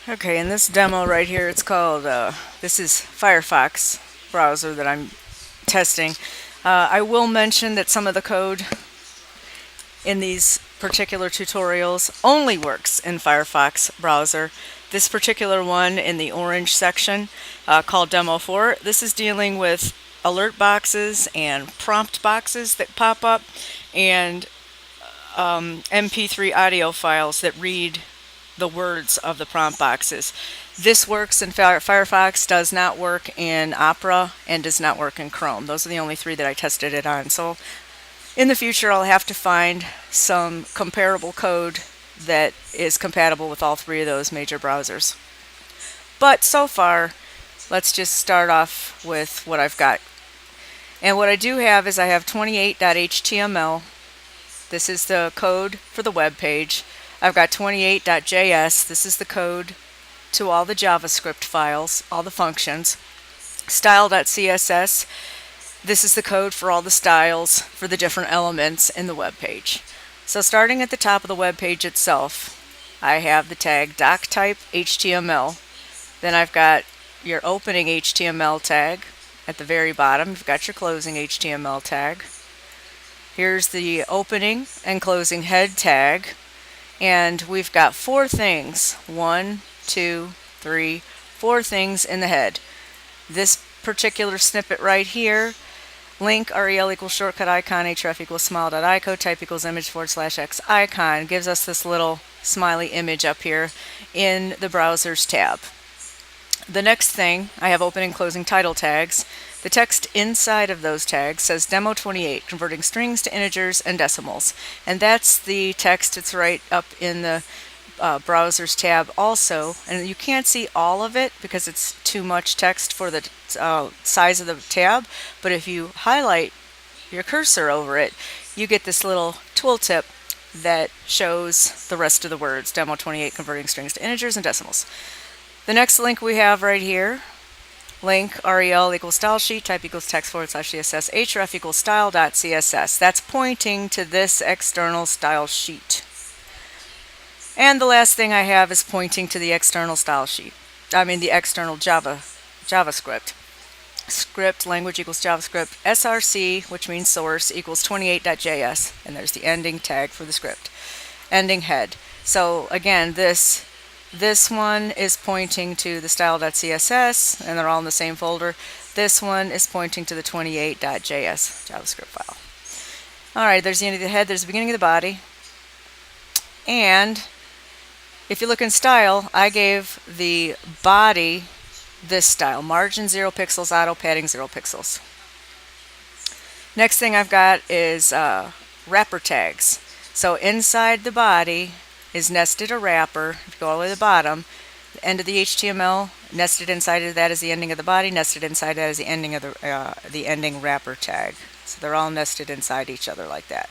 Okay, in this demo right here, it's called, this is Firefox browser that I'm testing. I will mention that some of the code in these particular tutorials only works in Firefox browser. This particular one in the orange section called Demo 4, this is dealing with alert boxes and prompt boxes that pop up and MP3 audio files that read the words of the prompt boxes. This works in Firefox, does not work in Opera, and does not work in Chrome. Those are the only three that I tested it on. So in the future, I'll have to find some comparable code that is compatible with all three of those major browsers. But so far, let's just start off with what I've got. And what I do have is I have 28.html. This is the code for the web page. I've got 28.js. This is the code to all the JavaScript files, all the functions. Style.css. This is the code for all the styles for the different elements in the web page. So starting at the top of the web page itself, I have the tag doctype.html. Then I've got your opening HTML tag at the very bottom. You've got your closing HTML tag. Here's the opening and closing head tag. And we've got four things. 1, 2, 3, 4 things in the head. This particular snippet right here, link rel equals shortcut icon, href equals smile.ico, type equals image /x icon, gives us this little smiley image up here in the browsers tab. The next thing, I have opening and closing title tags. The text inside of those tags says Demo 28, converting strings to integers and decimals. And that's the text that's right up in the browsers tab also. And you can't see all of it because it's too much text for the size of the tab. But if you highlight your cursor over it, you get this little tooltip that shows the rest of the words. Demo 28, converting strings to integers and decimals. The next link we have right here, link rel equals style sheet, type equals text /css, href equals style.css. That's pointing to this external style sheet. And the last thing I have is pointing to the external style sheet. The external JavaScript. Script language equals JavaScript. src, which means source, equals 28.js. And there's the ending tag for the script. Ending head. So again, this one is pointing to the style.css, and they're all in the same folder. This one is pointing to the 28.js JavaScript file. Alright, there's the end of the head, there's the beginning of the body. And if you look in style, I gave the body this style. Margin 0 pixels, auto padding 0 pixels. Next thing I've got is wrapper tags. So inside the body is nested a wrapper. If you go all the way to the bottom, the end of the HTML, nested inside of that is the ending of the body, nested inside that is the ending of the ending wrapper tag. So they're all nested inside each other like that.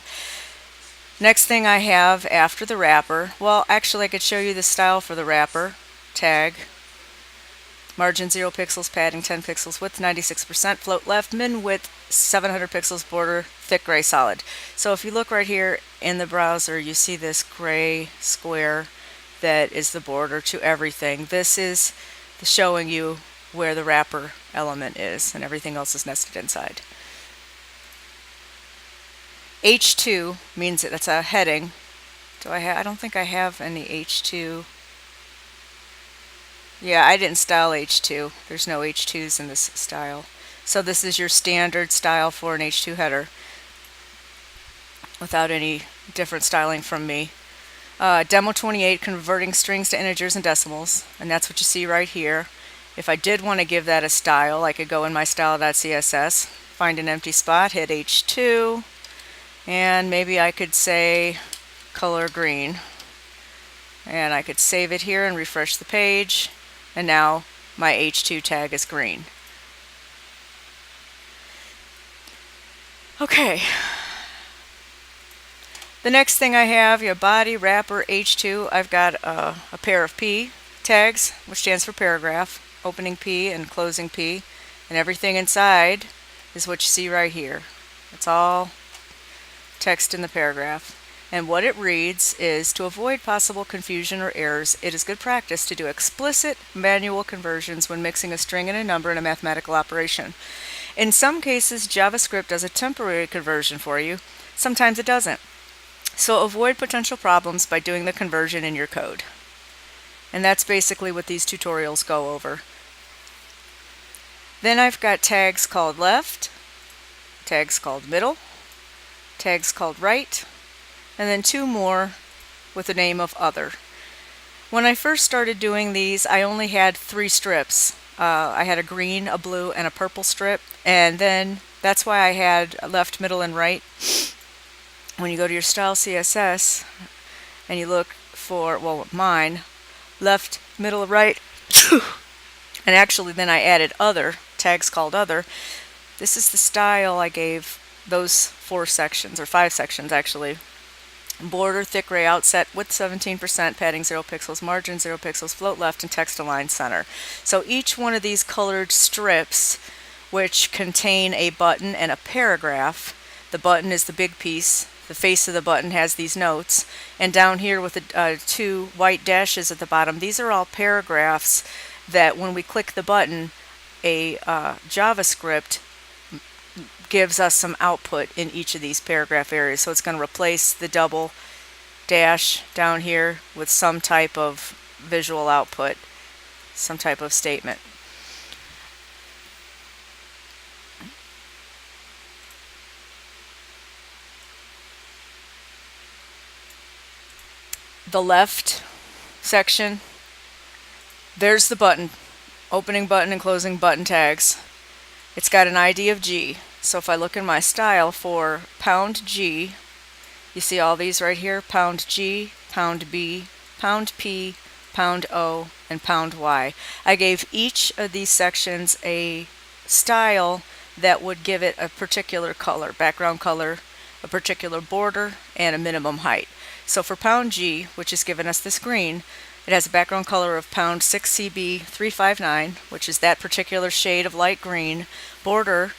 Next thing I have after the wrapper, well actually I could show you the style for the wrapper tag. Margin 0 pixels, padding 10 pixels, width 96%, float left, min width 700 pixels, border thick gray solid. So if you look right here in the browser, you see this gray square that is the border to everything. This is showing you where the wrapper element is, and everything else is nested inside. H2 means that that's a heading. I don't think I have any H2. Yeah, I didn't style H2. There's no H2s in this style. So this is your standard style for an H2 header without any different styling from me. Demo 28, converting strings to integers and decimals, and that's what you see right here. If I did want to give that a style, I could go in my style.css, find an empty spot, hit H2, and maybe I could say color green. And I could save it here and refresh the page. And now my H2 tag is green. Okay. The next thing I have, your body, wrapper, H2. I've got a pair of P tags, which stands for paragraph, opening P and closing P. And everything inside is what you see right here. It's all text in the paragraph. And what it reads is, to avoid possible confusion or errors, it is good practice to do explicit manual conversions when mixing a string and a number in a mathematical operation. In some cases, JavaScript does a temporary conversion for you. Sometimes it doesn't. So avoid potential problems by doing the conversion in your code. And that's basically what these tutorials go over. Then I've got tags called left, tags called middle, tags called right, and then two more with the name of other. When I first started doing these, I only had 3 strips. I had a green, a blue, and a purple strip, and then that's why I had left, middle, and right. When you go to your style CSS and you look for, well, mine, left, middle, right, and actually then I added other, tags called other. This is the style I gave those 4 sections, or 5 sections actually. Border, thick gray outset, width 17%, padding 0 pixels, margin 0 pixels, float left, and text align center. So each one of these colored strips, which contain a button and a paragraph, the button is the big piece, the face of the button has these notes, and down here with the 2 white dashes at the bottom, these are all paragraphs that when we click the button, a JavaScript gives us some output in each of these paragraph areas. So it's going to replace the double dash down here with some type of visual output, some type of statement. The left section, there's the button, opening button and closing button tags. It's got an ID of G. So if I look in my style for £G, you see all these right here, £G, £B, £P, £O, and £Y. I gave each of these sections a style that would give it a particular color, background color, a particular border, and a minimum height. So for £G, which is giving us this green, it has a background color of £6CB359, which is that particular shade of light green, border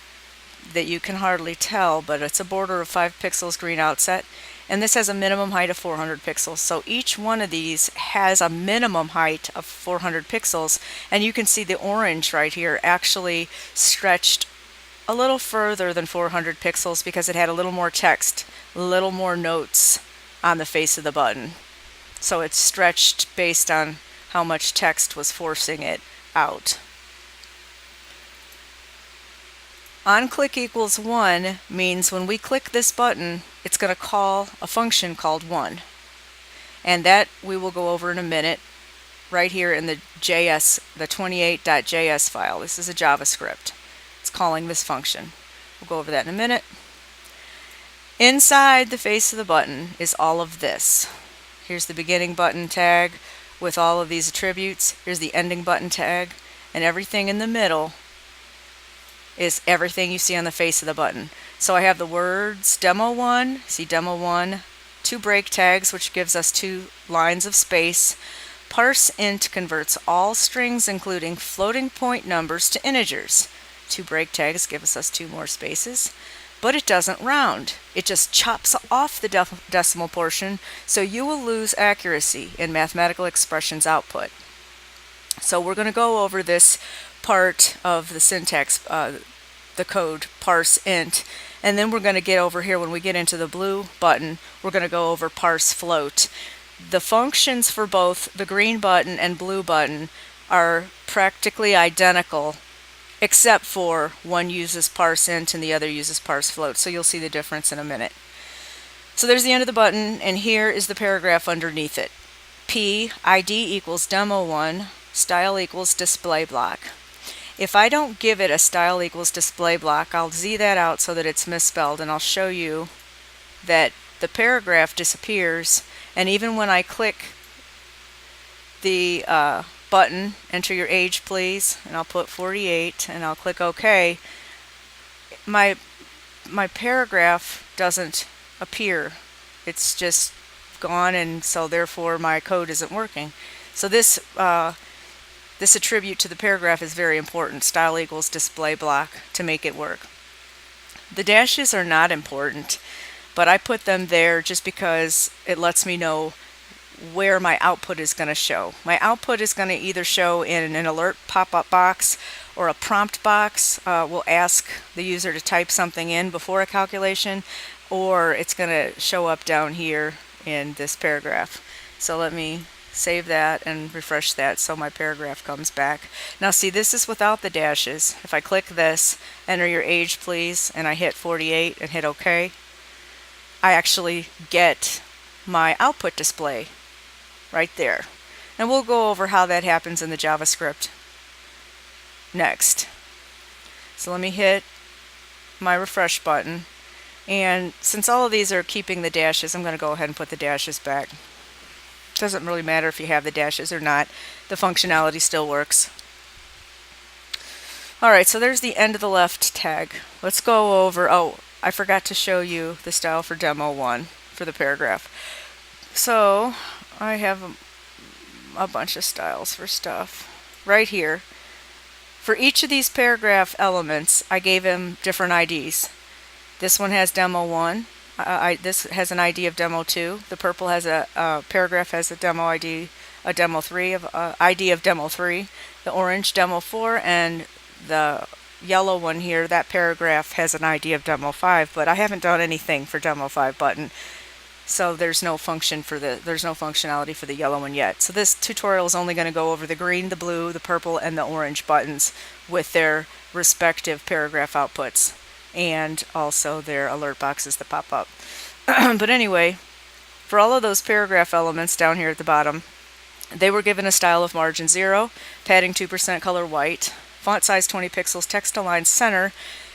that you can hardly tell, but it's a border of 5 pixels green outset, and this has a minimum height of 400 pixels. So each one of these has a minimum height of 400 pixels, and you can see the orange right here actually stretched a little further than 400 pixels because it had a little more text, a little more notes on the face of the button. So it's stretched based on how much text was forcing it out. OnClick equals 1 means when we click this button, it's going to call a function called 1. And that we will go over in a minute right here in the JS, the 28.js file. This is a JavaScript. It's calling this function. We'll go over that in a minute. Inside the face of the button is all of this. Here's the beginning button tag with all of these attributes. Here's the ending button tag, and everything in the middle is everything you see on the face of the button. So I have the words demo1, see demo1, 2 break tags, which gives us 2 lines of space. parseInt converts all strings, including floating point numbers, to integers. 2 break tags give us 2 more spaces. But it doesn't round. It just chops off the decimal portion, so you will lose accuracy in mathematical expressions output. So we're going to go over this part of the syntax, the code parseInt, and then we're going to get over here when we get into the blue button, we're going to go over parseFloat. The functions for both the green button and blue button are practically identical, except for one uses parseInt and the other uses parseFloat. So you'll see the difference in a minute. So there's the end of the button, and here is the paragraph underneath it. P, ID equals demo1, style equals display block. If I don't give it a style equals display block, I'll Z that out so that it's misspelled, and I'll show you that the paragraph disappears, and even when I click the button, enter your age please, and I'll put 48, and I'll click OK, my paragraph doesn't appear. It's just gone, and so therefore my code isn't working. So this attribute to the paragraph is very important, style equals display block, to make it work. The dashes are not important, but I put them there just because it lets me know where my output is going to show. My output is going to either show in an alert pop-up box or a prompt box. We'll ask the user to type something in before a calculation, or it's going to show up down here in this paragraph. So let me save that and refresh that so my paragraph comes back. Now see, this is without the dashes. If I click this, enter your age please, and I hit 48 and hit OK, I actually get my output display right there. And we'll go over how that happens in the JavaScript next. So let me hit my refresh button, and since all of these are keeping the dashes, I'm going to go ahead and put the dashes back. Doesn't really matter if you have the dashes or not, the functionality still works. Alright, so there's the end of the left tag. Let's go over, oh, I forgot to show you the style for demo 1 for the paragraph. So I have a bunch of styles for stuff right here. For each of these paragraph elements, I gave him different IDs. This one has demo 1. This has an ID of demo 2. The purple has a paragraph has a demo ID, a demo 3 of ID of demo 3. The orange demo 4, and the yellow one here, that paragraph has an ID of demo 5. But I haven't done anything for demo 5 button. So there's no functionality for the yellow one yet. So this tutorial is only going to go over the green, the blue, the purple, and the orange buttons with their respective paragraph outputs, and also their alert boxes that pop up. But anyway, for all of those paragraph elements down here at the bottom, they were given a style of margin 0, padding 2%, color white, font size 20 pixels, text align center.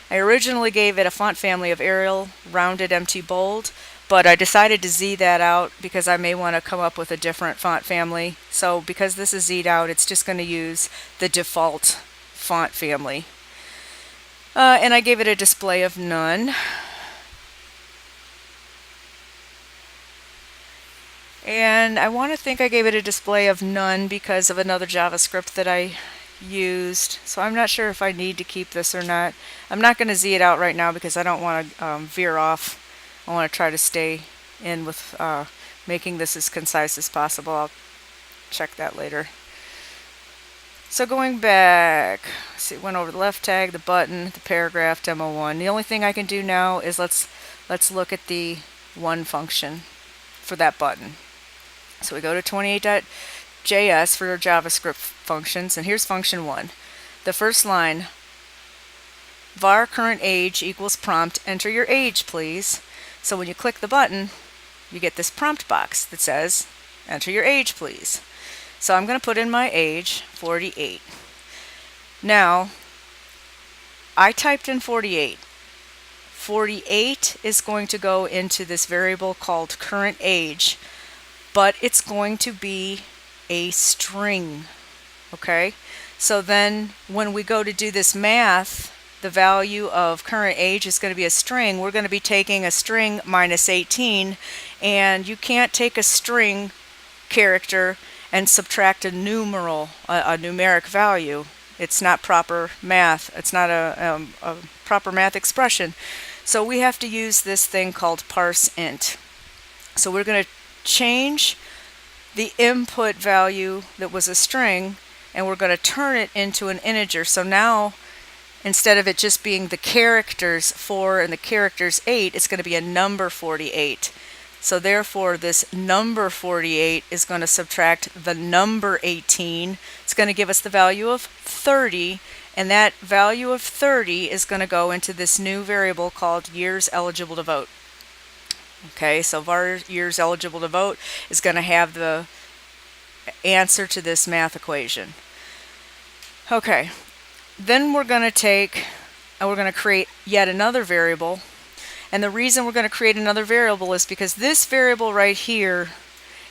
I originally gave it a font family of Arial, rounded, empty, bold, but I decided to Z that out because I may want to come up with a different font family. So because this is Z'd out, it's just going to use the default font family. And I gave it a display of none. And I want to think I gave it a display of none because of another JavaScript that I used. So I'm not sure if I need to keep this or not. I'm not going to Z it out right now because I don't want to veer off. I want to try to stay in with making this as concise as possible. I'll check that later. So going back, see, went over the left tag, the button, the paragraph, demo 1. The only thing I can do now is let's look at the one function for that button. So we go to 28.js for JavaScript functions, and here's function 1. The first line, var current age equals prompt, enter your age please. So when you click the button, you get this prompt box that says, enter your age please. So I'm going to put in my age, 48. Now, I typed in 48. 48 is going to go into this variable called current age, but it's going to be a string, okay? So then when we go to do this math, the value of current age is going to be a string. We're going to be taking a string minus 18, and you can't take a string character and subtract a numeric value. It's not proper math. It's not a proper math expression. So we have to use this thing called parseInt. So we're going to change the input value that was a string, and we're going to turn it into an integer. So now, instead of it just being the characters 4 and the characters 8, it's going to be a number 48. So therefore, this number 48 is going to subtract the number 18. It's going to give us the value of 30, and that value of 30 is going to go into this new variable called years eligible to vote. Okay, so var years eligible to vote is going to have the answer to this math equation. Okay, then we're going to take and we're going to create yet another variable. And the reason we're going to create another variable is because this variable right here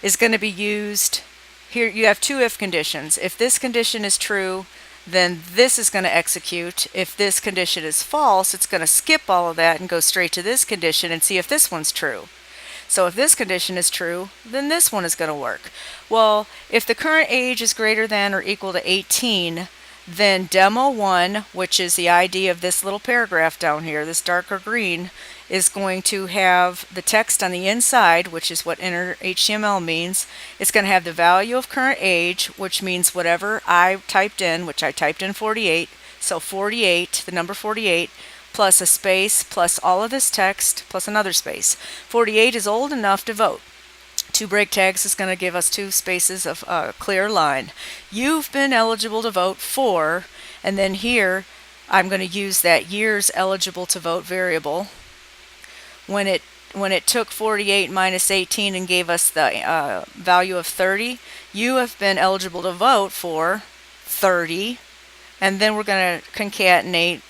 is going to be used. Here you have two if conditions. If this condition is true, then this is going to execute. If this condition is false, it's going to skip all of that and go straight to this condition and see if this one's true. So if this condition is true, then this one is going to work. Well, if the current age is greater than or equal to 18, then demo 1, which is the ID of this little paragraph down here, this darker green, is going to have the text on the inside, which is what inner HTML means. It's going to have the value of current age, which means whatever I typed in, which I typed in 48. So 48, the number 48, plus a space, plus all of this text, plus another space. 48 is old enough to vote. 2 break tags is going to give us 2 spaces of clear line. You've been eligible to vote for, and then here I'm going to use that years eligible to vote variable. When it took 48 minus 18 and gave us the value of 30, you have been eligible to vote for 30, and then we're going to concatenate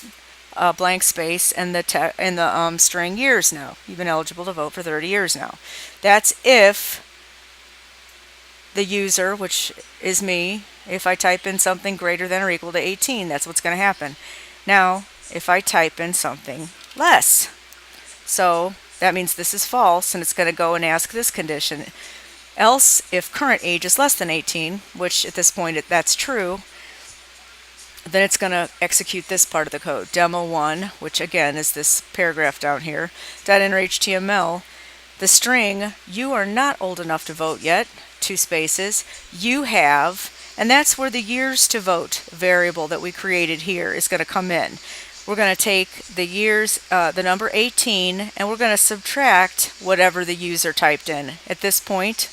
a blank space and the string years now. You've been eligible to vote for 30 years now. That's if the user, which is me, if I type in something greater than or equal to 18, that's what's going to happen. Now, if I type in something less, so that means this is false, and it's going to go and ask this condition. Else, if current age is less than 18, which at this point that's true, then it's going to execute this part of the code, demo1, which again is this paragraph down here, .innerHTML. The string, you are not old enough to vote yet, 2 spaces, you have, and that's where the years to vote variable that we created here is going to come in. We're going to take the years, the number 18, and we're going to subtract whatever the user typed in. At this point,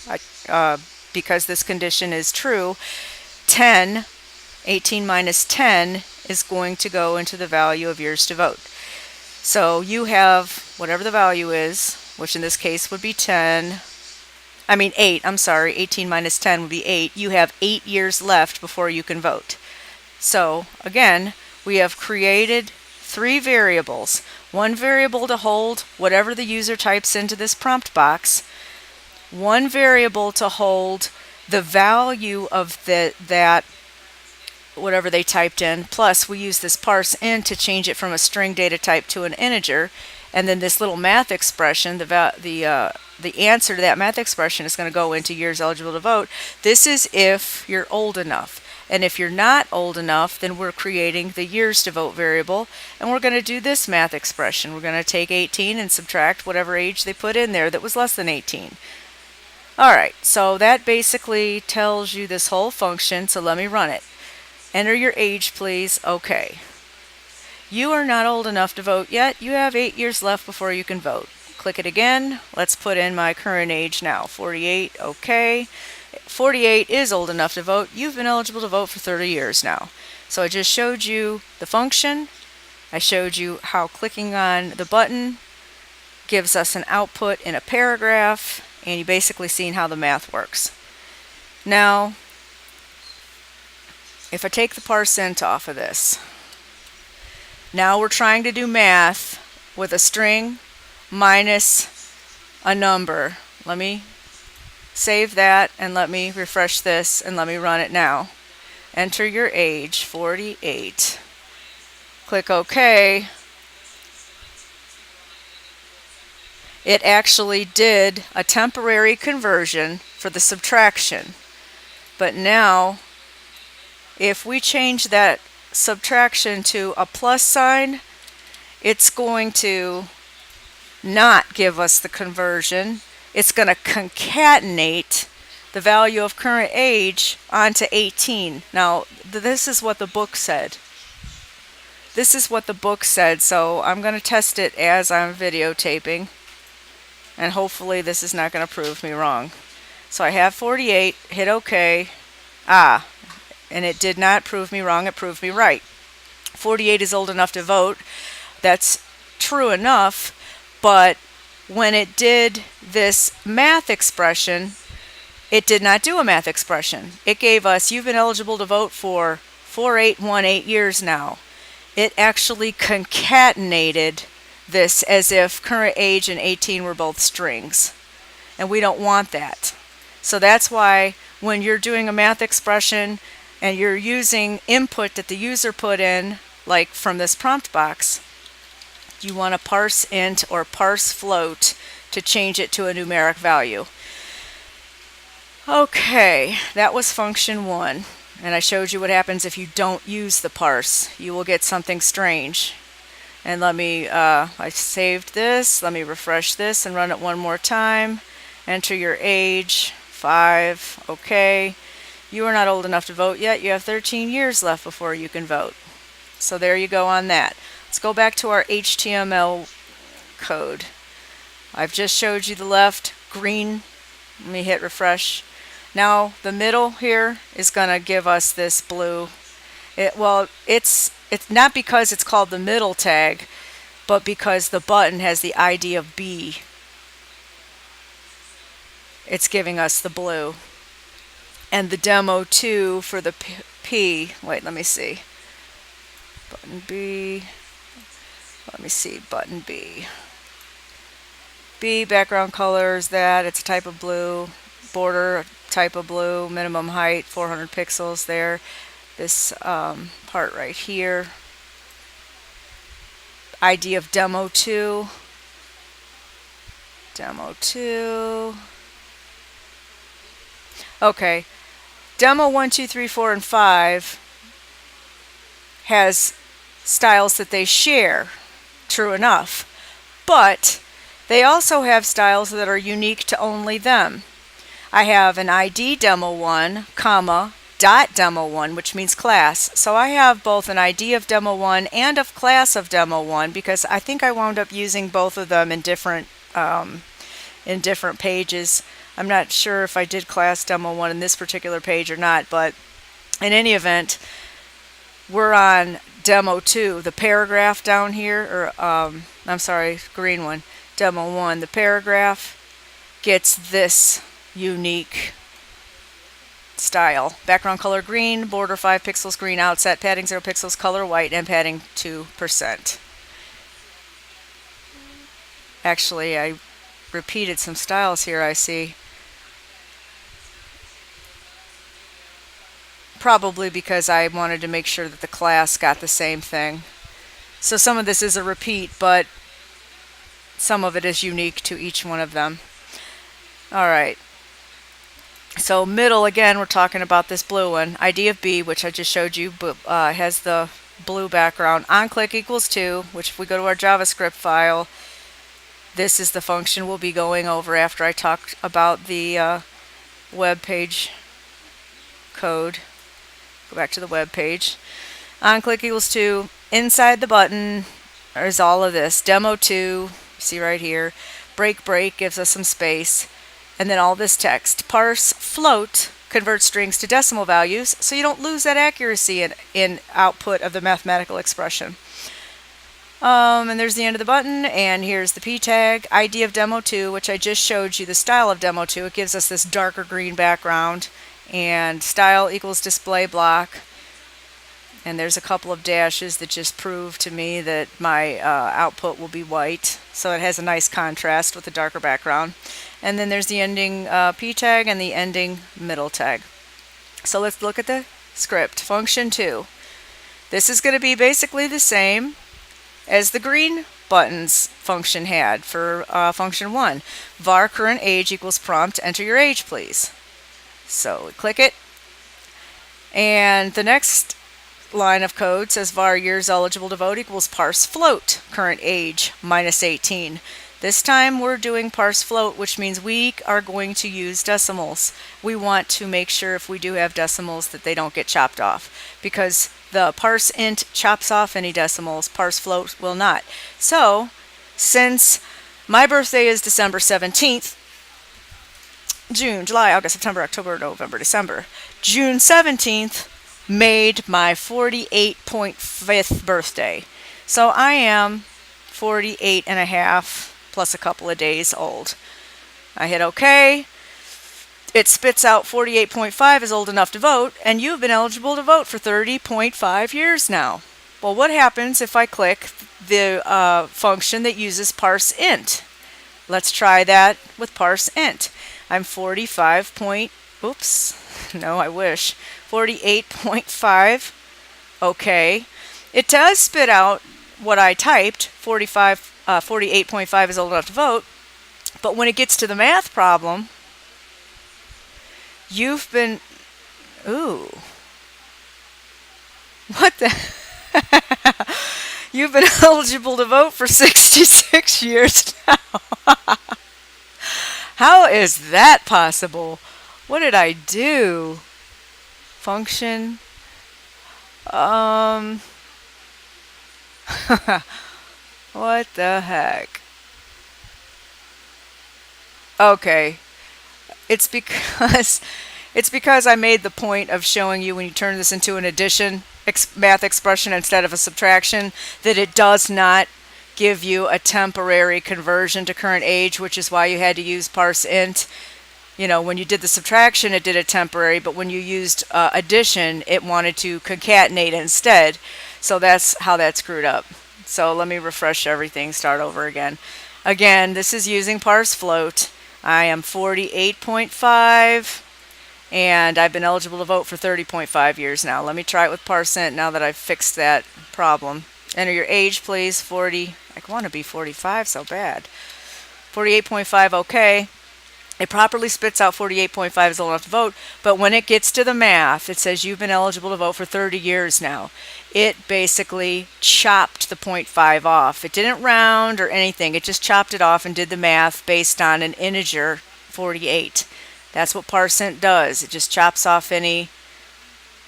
because this condition is true, 18 minus 10 is going to go into the value of years to vote. So you have whatever the value is, which in this case would be 8, I'm sorry, 18 minus 10 would be 8. You have 8 years left before you can vote. So again, we have created 3 variables. 1 variable to hold whatever the user types into this prompt box. 1 variable to hold the value of that whatever they typed in, plus we use this parseInt to change it from a string data type to an integer, and then this little math expression, the answer to that math expression is going to go into years eligible to vote. This is if you're old enough, and if you're not old enough, then we're creating the years to vote variable, and we're going to do this math expression. We're going to take 18 and subtract whatever age they put in there that was less than 18. Alright, so that basically tells you this whole function, so let me run it. Enter your age, please. Okay. You are not old enough to vote yet. You have 8 years left before you can vote. Click it again. Let's put in my current age now. 48. Okay. 48 is old enough to vote. You've been eligible to vote for 30 years now. So I just showed you the function. I showed you how clicking on the button gives us an output in a paragraph, and you basically seen how the math works. Now, if I take the parseInt off of this, now we're trying to do math with a string minus a number. Let me save that and let me refresh this and let me run it now. Enter your age, 48. Click OK. It actually did a temporary conversion for the subtraction. But now, if we change that subtraction to a plus sign, it's going to not give us the conversion. It's going to concatenate the value of current age onto 18. Now, this is what the book said. This is what the book said, so I'm going to test it as I'm videotaping, and hopefully this is not going to prove me wrong. So I have 48, hit OK. And it did not prove me wrong, it proved me right. 48 is old enough to vote. That's true enough, but when it did this math expression, it did not do a math expression. It gave us, you've been eligible to vote for 4818 years now. It actually concatenated this as if current age and 18 were both strings. And we don't want that. So that's why when you're doing a math expression and you're using input that the user put in, like from this prompt box, you want to parseInt or parseFloat to change it to a numeric value. Okay, that was function 1. And I showed you what happens if you don't use the parse. You will get something strange. And let me, I saved this. Let me refresh this and run it one more time. Enter your age, 5, okay. You are not old enough to vote yet. You have 13 years left before you can vote. So there you go on that. Let's go back to our HTML code. I've just showed you the left, green. Let me hit refresh. Now the middle here is going to give us this blue. It's not because it's called the middle tag, but because the button has the ID of B. It's giving us the blue. And the demo 2 for the P, wait, let me see. Button B, let me see, button B. B, background color is that, it's a type of blue, border type of blue, minimum height, 400 pixels there. This part right here, ID of demo 2, demo 2. Okay, demo 1, 2, 3, 4, and 5 has styles that they share, true enough, but they also have styles that are unique to only them. I have an ID demo 1, comma, dot demo 1, which means class. So I have both an ID of demo 1 and a class of demo 1 because I think I wound up using both of them in different pages. I'm not sure if I did class demo 1 in this particular page or not, but in any event, we're on demo 2, the paragraph down here, or I'm sorry, green one, demo 1, the paragraph gets this unique style. Background color green, border 5 pixels green, outset padding 0 pixels, color white, and padding 2%. Actually, I repeated some styles here, I see. Probably because I wanted to make sure that the class got the same thing. So some of this is a repeat, but some of it is unique to each one of them. Alright. So middle, again, we're talking about this blue one. ID of B, which I just showed you, has the blue background. OnClick equals 2, which if we go to our JavaScript file, this is the function we'll be going over after I talk about the web page code. Go back to the web page. OnClick equals 2. Inside the button is all of this. Demo 2, see right here. Break gives us some space. And then all this text. parseFloat converts strings to decimal values so you don't lose that accuracy in output of the mathematical expression. And there's the end of the button, and here's the P tag, ID of demo 2, which I just showed you the style of demo 2. It gives us this darker green background, and style equals display block. And there's a couple of dashes that just prove to me that my output will be white, so it has a nice contrast with the darker background. And then there's the ending P tag and the ending middle tag. So let's look at the script. Function 2. This is going to be basically the same as the green buttons function had for function 1. Var current age equals prompt, enter your age please. So we click it, and the next line of code says var years eligible to vote equals parseFloat current age minus 18. This time we're doing parseFloat, which means we are going to use decimals. We want to make sure if we do have decimals that they don't get chopped off, because the parseInt chops off any decimals, parseFloat will not. So since my birthday is December 17th, June, July, August, September, October, November, December, June 17th made my 48.5th birthday. So I am 48 and a half plus a couple of days old. I hit OK. It spits out 48.5 is old enough to vote, and you've been eligible to vote for 30.5 years now. Well, what happens if I click the function that uses parseInt? Let's try that with parseInt. I'm 45 point, oops, no, I wish, 48.5. Okay. It does spit out what I typed, 48.5 is old enough to vote, but when it gets to the math problem, you've been, ooh, what the, You've been eligible to vote for 66 years now. How is that possible? What did I do? Function. What the heck? Okay. It's because I made the point of showing you when you turn this into an addition math expression instead of a subtraction that it does not give you a temporary conversion to current age, which is why you had to use parseInt. You know, when you did the subtraction, it did a temporary, but when you used addition, it wanted to concatenate instead. So that's how that screwed up. So let me refresh everything, start over again. Again, this is using parseFloat. I am 48.5, and I've been eligible to vote for 30.5 years now. Let me try it with parseInt now that I've fixed that problem. Enter your age, please. 40. I want to be 45 so bad. 48.5, okay. It properly spits out 48.5 is old enough to vote, but when it gets to the math, it says you've been eligible to vote for 30 years now. It basically chopped the 0.5 off. It didn't round or anything. It just chopped it off and did the math based on an integer 48. That's what parseInt does. It just chops off any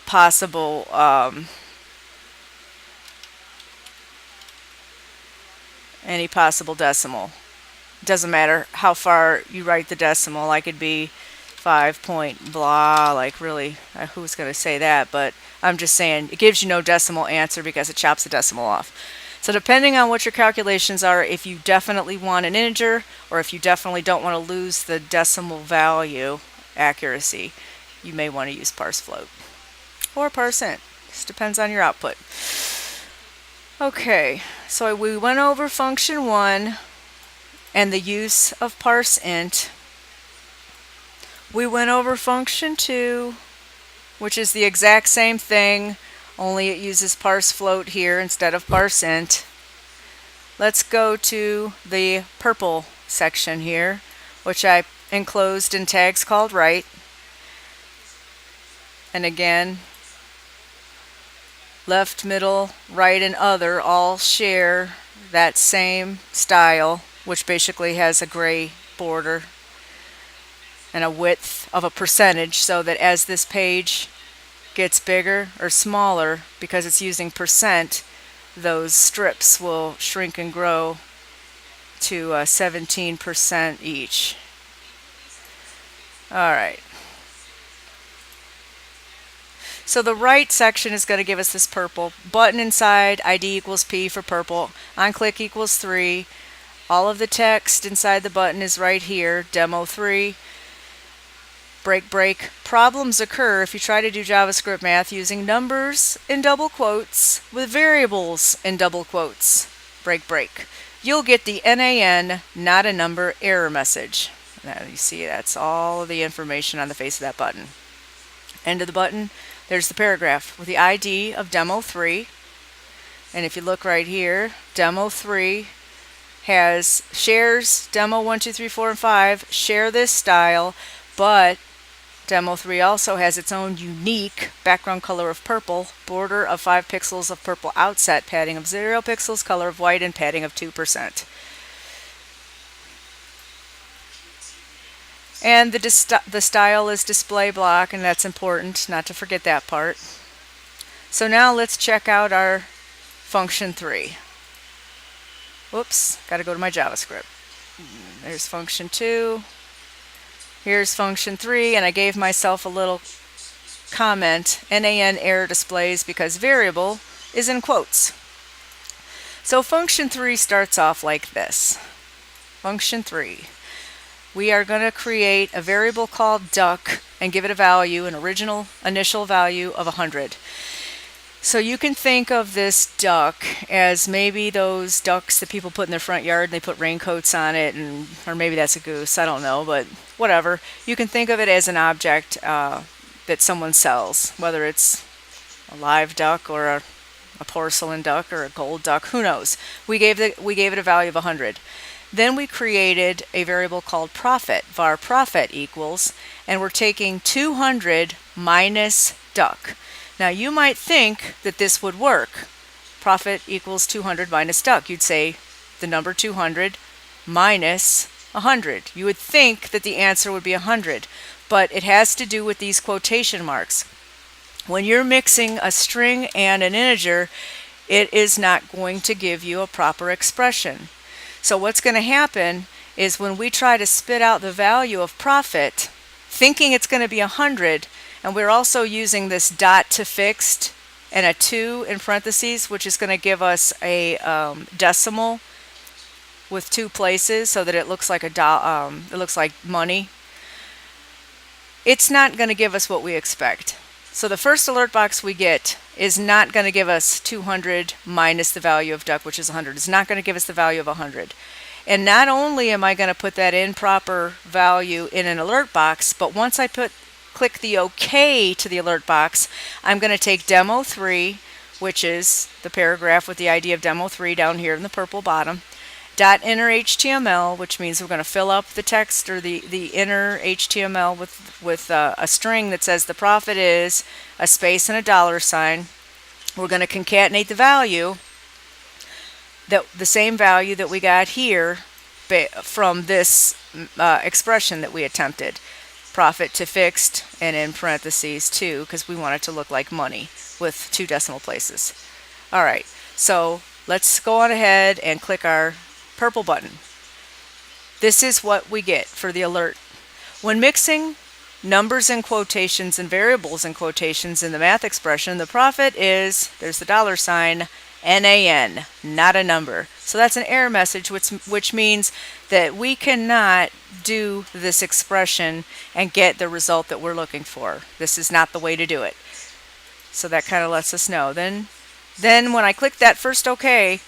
possible decimal. Doesn't matter how far you write the decimal. I could be 5 point blah, like really, who's going to say that? But I'm just saying it gives you no decimal answer because it chops the decimal off. So depending on what your calculations are, if you definitely want an integer or if you definitely don't want to lose the decimal value accuracy, you may want to use parseFloat or parseInt. Just depends on your output. Okay, so we went over function 1 and the use of parseInt. We went over function 2, which is the exact same thing, only it uses parseFloat here instead of parseInt. Let's go to the purple section here, which I enclosed in tags called write. And again, left, middle, right, and other all share that same style, which basically has a gray border and a width of a percentage, so that as this page gets bigger or smaller, because it's using percent, those strips will shrink and grow to 17% each. Alright. So the right section is going to give us this purple. Button inside, ID equals P for purple. OnClick equals 3. All of the text inside the button is right here, demo 3. Break. Problems occur if you try to do JavaScript math using numbers in double quotes with variables in double quotes. Break. You'll get the NaN, not a number, error message. Now you see that's all of the information on the face of that button. End of the button, there's the paragraph with the ID of demo 3. And if you look right here, demo 3 shares demo 1, 2, 3, 4, and 5 share this style, but demo 3 also has its own unique background color of purple, border of 5 pixels of purple outset, padding of 0 pixels, color of white, and padding of 2%. And the style is display block, and that's important not to forget that part. So now let's check out our function 3. Whoops, got to go to my JavaScript. There's function 2. Here's function 3, and I gave myself a little comment, NaN error displays because variable is in quotes. So function 3 starts off like this. Function 3. We are going to create a variable called duck and give it a value, an original initial value of 100. So you can think of this duck as maybe those ducks that people put in their front yard and they put raincoats on it, or maybe that's a goose, I don't know, but whatever. You can think of it as an object that someone sells, whether it's a live duck or a porcelain duck or a gold duck, who knows. We gave it a value of 100. Then we created a variable called profit, var profit equals, and we're taking 200 minus duck. Now you might think that this would work, profit equals 200 minus duck. You'd say the number 200 minus 100. You would think that the answer would be 100, but it has to do with these quotation marks. When you're mixing a string and an integer, it is not going to give you a proper expression. So what's going to happen is when we try to spit out the value of profit, thinking it's going to be 100, and we're also using this dot to fixed and a 2 in parentheses, which is going to give us a decimal with 2 places so that it looks like it looks like money. It's not going to give us what we expect. So the first alert box we get is not going to give us 200 minus the value of duck, which is 100. It's not going to give us the value of 100. And not only am I going to put that improper value in an alert box, but once I click the OK to the alert box, I'm going to take demo 3, which is the paragraph with the ID of demo 3 down here in the purple bottom, .inner HTML, which means we're going to fill up the text or the inner HTML with a string that says the profit is a space and a $sign. We're going to concatenate the value, the same value that we got here from this expression that we attempted. Profit to fixed and in parentheses 2, because we want it to look like money with 2 decimal places. All right, so let's go on ahead and click our purple button. This is what we get for the alert. When mixing numbers in quotations and variables in quotations in the math expression, the profit is, there's the $sign, NAN, not a number. So that's an error message, which means that we cannot do this expression and get the result that we're looking for. This is not the way to do it. So that kind of lets us know. Then when I click that first OK,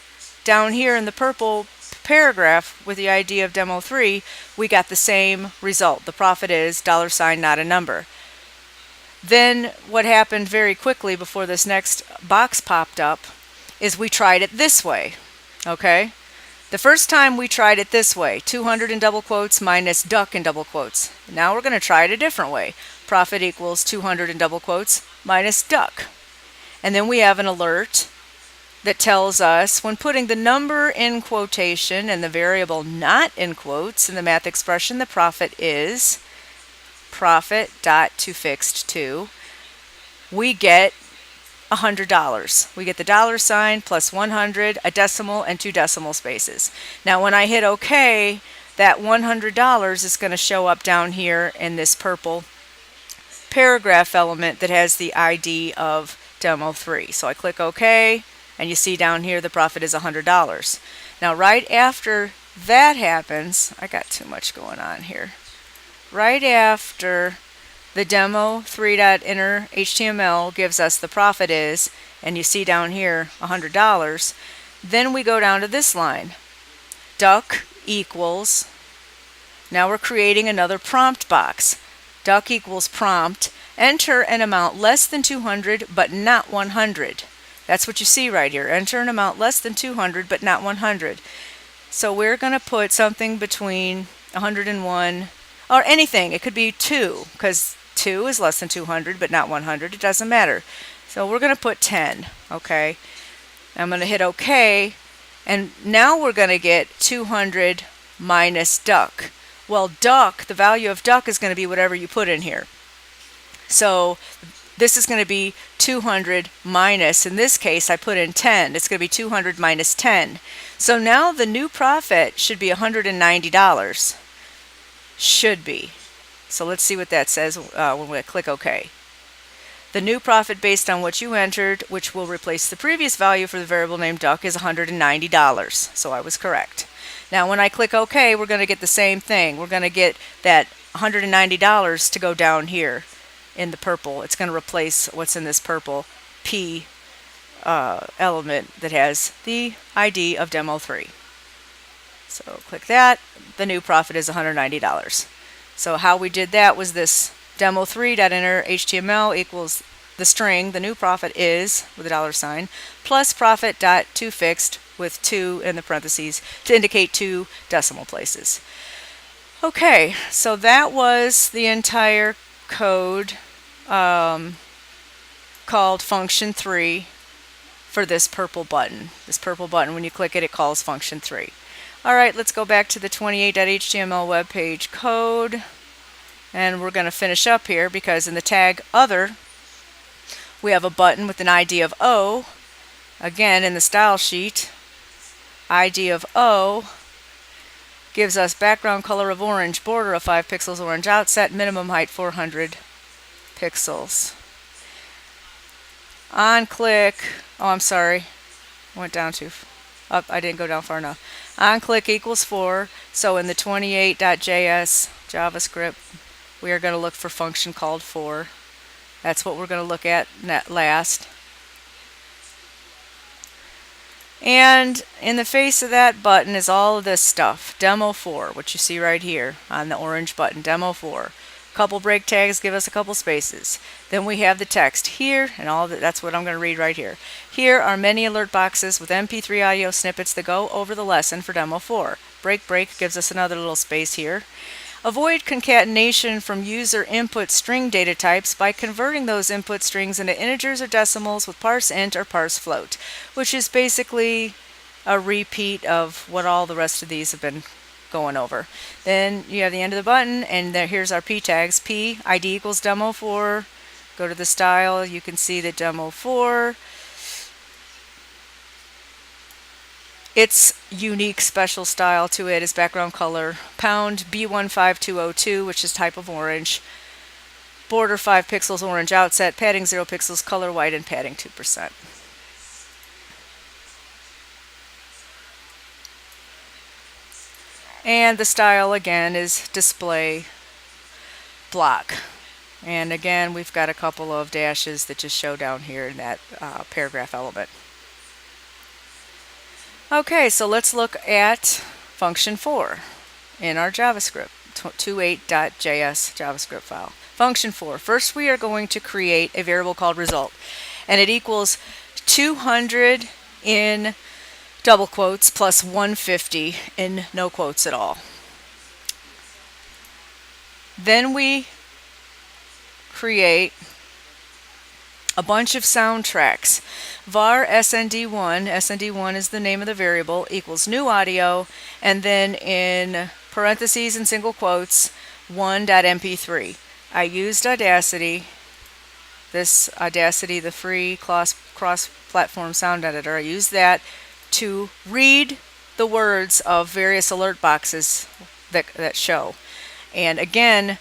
down here in the purple paragraph with the ID of demo 3, we got the same result. The profit is $sign, not a number. Then what happened very quickly before this next box popped up is we tried it this way. Okay? The first time we tried it this way, 200 in double quotes minus duck in double quotes. Now we're going to try it a different way. Profit equals 200 in double quotes minus duck. And then we have an alert that tells us when putting the number in quotation and the variable not in quotes in the math expression, the profit is profit dot to fixed 2. We get $100. We get the $sign plus 100, a decimal, and 2 decimal spaces. Now when I hit OK, that $100 is going to show up down here in this purple paragraph element that has the ID of demo 3. So I click OK, and you see down here the profit is $100. Now right after that happens, I got too much going on here. Right after the demo 3.inner HTML gives us the profit is, and you see down here $100, then we go down to this line. Duck equals, now we're creating another prompt box. Duck equals prompt, enter an amount less than 200 but not 100. That's what you see right here. Enter an amount less than 200 but not 100. So we're going to put something between 101 or anything. It could be 2 because 2 is less than 200 but not 100. It doesn't matter. So we're going to put 10. Okay. I'm going to hit OK, and now we're going to get 200 minus duck. Well, duck, the value of duck is going to be whatever you put in here. So this is going to be 200 minus, in this case I put in 10. It's going to be 200 minus 10. So now the new profit should be $190. Should be. So let's see what that says when we click OK. The new profit based on what you entered, which will replace the previous value for the variable named duck, is $190. So I was correct. Now when I click OK, we're going to get the same thing. We're going to get that $190 to go down here in the purple. It's going to replace what's in this purple P element that has the ID of demo 3. So click that. The new profit is $190. So how we did that was this demo 3.inner HTML equals the string, the new profit is, with a $sign, plus profit dot to fixed with 2 in the parentheses to indicate 2 decimal places. Okay, so that was the entire code called function 3 for this purple button. This purple button, when you click it, it calls function 3. Alright, let's go back to the 28.html web page code, and we're going to finish up here because in the tag other, we have a button with an ID of O. Again, in the style sheet, ID of O gives us background color of orange, border of 5 pixels, orange outset, minimum height 400 pixels. On click, oh I'm sorry, went down too up, I didn't go down far enough. On click equals 4, so in the 28.js JavaScript, we are going to look for function called for. That's what we're going to look at last. And in the face of that button is all of this stuff. Demo 4, which you see right here on the orange button, Demo 4. Couple break tags give us a couple spaces. Then we have the text here, and all that's what I'm going to read right here. Here are many alert boxes with MP3 audio snippets that go over the lesson for Demo 4. Break gives us another little space here. Avoid concatenation from user input string data types by converting those input strings into integers or decimals with parseInt or parseFloat, which is basically a repeat of what all the rest of these have been going over. Then you have the end of the button, and here's our p tags. P, ID equals Demo 4. Go to the style, you can see that Demo 4. Its unique special style to it is background color pound B15202, which is type of orange, border 5 pixels, orange outset, padding 0 pixels, color white, and padding 2%. And the style again is display block. And again, we've got a couple of dashes that just show down here in that paragraph element. Okay, so let's look at function 4 in our JavaScript, 28.js JavaScript file. Function 4. First, we are going to create a variable called result, and it equals 200 in double quotes plus 150 in no quotes at all. Then we create a bunch of soundtracks. var snd1, snd1 is the name of the variable, equals new audio, and then in parentheses and single quotes, 1.mp3. I used Audacity, the free cross-platform sound editor. I used that to read the words of various alert boxes that show. And again,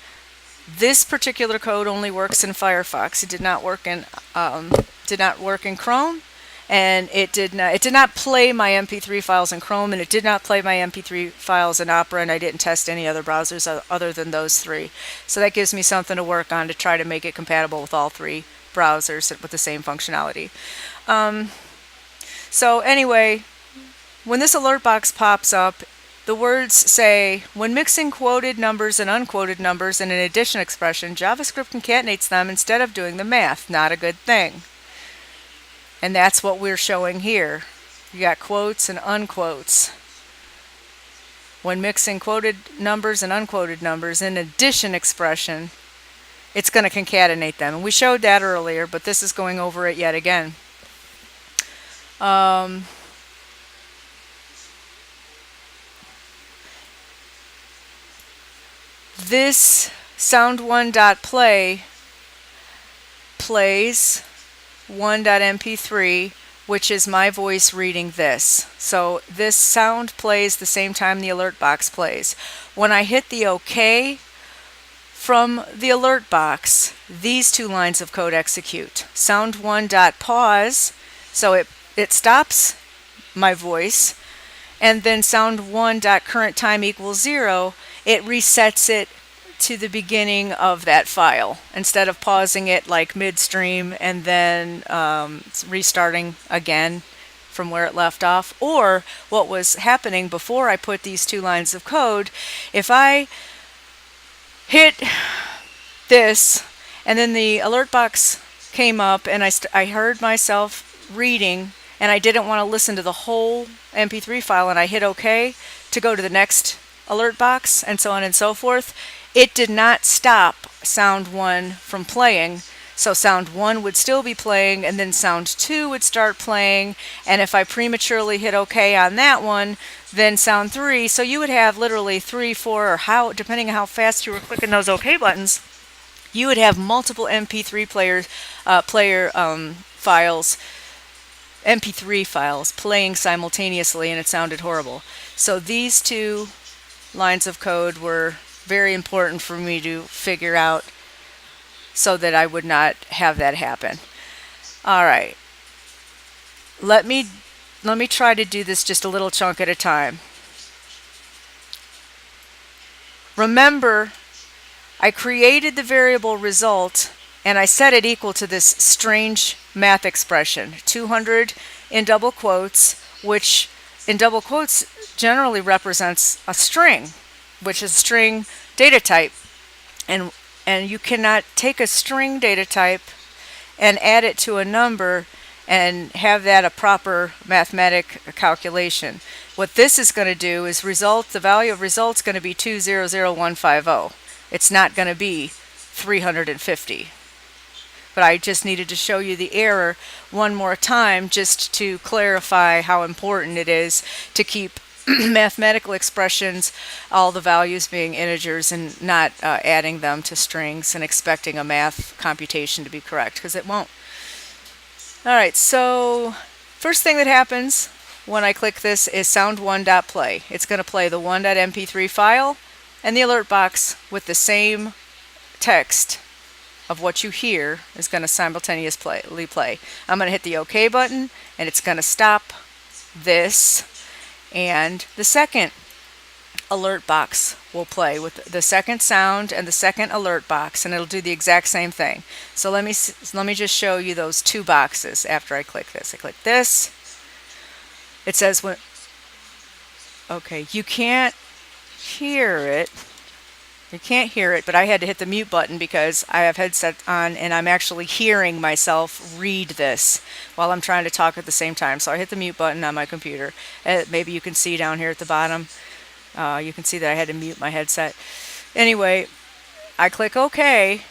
this particular code only works in Firefox. It did not work in Chrome, and it did not play my MP3 files in Chrome, and it did not play my MP3 files in Opera, and I didn't test any other browsers other than those three. So that gives me something to work on to try to make it compatible with all three browsers with the same functionality. So anyway, when this alert box pops up, the words say, when mixing quoted numbers and unquoted numbers in an addition expression, JavaScript concatenates them instead of doing the math. Not a good thing. And that's what we're showing here. You got quotes and unquotes. When mixing quoted numbers and unquoted numbers in an addition expression, it's going to concatenate them. And we showed that earlier, but this is going over it yet again. This sound1.play plays 1.mp3, which is my voice reading this. So this sound plays the same time the alert box plays. When I hit the OK from the alert box, these two lines of code execute. Sound1.pause, so it stops my voice, and then sound1.current time equals 0, it resets it to the beginning of that file instead of pausing it like midstream and then restarting again from where it left off. Or what was happening before I put these two lines of code, if I hit this and then the alert box came up and I heard myself reading and I didn't want to listen to the whole MP3 file and I hit OK to go to the next alert box and so on and so forth, it did not stop sound1 from playing. So sound 1 would still be playing, and then sound 2 would start playing, and if I prematurely hit OK on that one, then sound 3. So you would have literally 3, 4, or how, depending on how fast you were clicking those OK buttons, you would have multiple MP3 files, MP3 files playing simultaneously, and it sounded horrible. So these two lines of code were very important for me to figure out so that I would not have that happen. All right. Let me try to do this just a little chunk at a time. Remember, I created the variable result and I set it equal to this strange math expression, 200 in double quotes, which in double quotes generally represents a string, which is a string data type. And you cannot take a string data type and add it to a number and have that a proper mathematic calculation. What this is going to do is the value of result is going to be 200150. It's not going to be 350. But I just needed to show you the error one more time just to clarify how important it is to keep mathematical expressions, all the values being integers, and not adding them to strings and expecting a math computation to be correct, because it won't. Alright, so first thing that happens when I click this is sound1.play. It's going to play the 1.mp3 file and the alert box with the same text of what you hear is going to simultaneously play. I'm going to hit the OK button, and it's going to stop this, and the second alert box will play with the second sound and the second alert box, and it'll do the exact same thing. So let me just show you those two boxes after I click this. I click this. It says when okay, you can't hear it. You can't hear it, but I had to hit the mute button because I have headset on and I'm actually hearing myself read this while I'm trying to talk at the same time. So I hit the mute button on my computer. Maybe you can see down here at the bottom. You can see that I had to mute my headset. Anyway, I click OK,